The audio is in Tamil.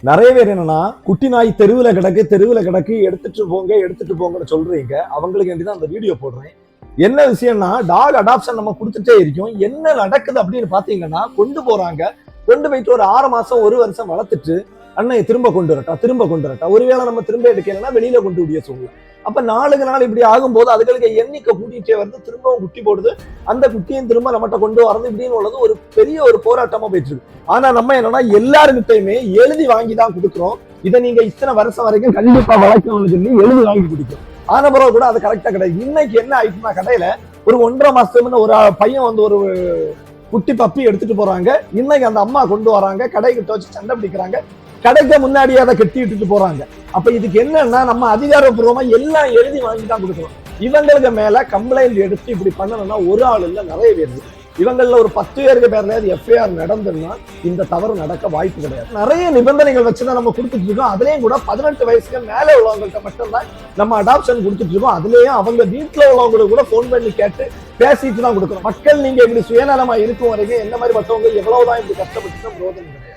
நிறைய பேர் என்னன்னா குட்டி நாய் தெருவுல கிடக்கு எடுத்துட்டு போங்கன்னு சொல்றீங்க. அவங்களுக்கு வேண்டிதான் அந்த வீடியோ போடுறேன். என்ன விஷயம்னா டாக் அடாப்ஷன் நம்ம கொடுத்துட்டே இருக்கோம். என்ன நடக்குது அப்படின்னு பாத்தீங்கன்னா கொண்டு போயிட்டு ஒரு 6 மாசம் 1 வருஷம் வளர்த்துட்டு அன்னையை திரும்ப கொண்டு வரட்டா ஒருவேளை நம்ம திரும்ப எடுக்கலைன்னா வெளியில கொண்டு விடிய சொல்லலாம். அப்ப நாளுக்கு நாள் இப்படி ஆகும்போது அதுகளுக்கு எண்ணிக்கை கூட்டிகிட்டே வந்து திரும்பவும் குட்டி போடுது. அந்த குட்டியும் திரும்ப நம்மகிட்ட கொண்டு வரது இப்படின்னு உள்ளது ஒரு பெரிய ஒரு போராட்டமா போயிட்டு இருக்கு. ஆனா நம்ம என்னன்னா எல்லாருக்கிட்டையுமே எழுதி வாங்கி தான் கொடுக்குறோம். இதை நீங்க இத்தனை வருஷம் வரைக்கும் கண்டிப்பா வளர்க்கணும்னு சொல்லி எழுதி வாங்கி கொடுக்கும். ஆன பிறகு கூட அது கரெக்டா கிடையாது. இன்னைக்கு என்ன ஆயிடுச்சுன்னா கடையில ஒரு 1.5 மாசத்துக்கு ஒரு பையன் வந்து ஒரு குட்டி பப்பி எடுத்துட்டு போறாங்க. இன்னைக்கு அந்த அம்மா கொண்டு வராங்க, கடைக்கிட்ட வச்சு சண்டை பிடிக்கிறாங்க. கடைக்கு முன்னாடியே அதை கட்டி விட்டுட்டு போறாங்க. அப்ப இதுக்கு என்னன்னா நம்ம அதிகாரப்பூர்வமா எல்லாம் எழுதி வாங்கி தான் கொடுக்கணும். இவங்களுக்கு மேல கம்ப்ளைண்ட் எடுத்து இப்படி பண்ணணும்னா ஒரு ஆள் இல்ல, நிறைய பேர். இவங்கள ஒரு 10 பேருக்கு பேர்ல எஃப்ஐஆர் நடந்ததுன்னா இந்த தவறு நடக்க வாய்ப்பு கிடையாது. நிறைய நிபந்தனைகள் வச்சுதான் நம்ம கொடுத்துட்டு இருக்கோம். அதுலயும் கூட 18 வயசுக்கு மேலே உள்ளவங்கள்ட்ட மட்டும்தான் நம்ம அடாப்ஷன் கொடுத்துட்டு இருக்கோம். அதுலயும் அவங்க வீட்டுல உள்ளவங்களுக்கு கூட போன் பண்ணி கேட்டு பேசிட்டு தான் கொடுக்கணும். மக்கள் நீங்க இப்படி சுயநலமா இருக்கும் வரைக்கும் என்ன மாதிரி மற்றவங்க எவ்வளவுதான் இப்படி கஷ்டப்பட்டு பிரோஜனம் கிடையாது.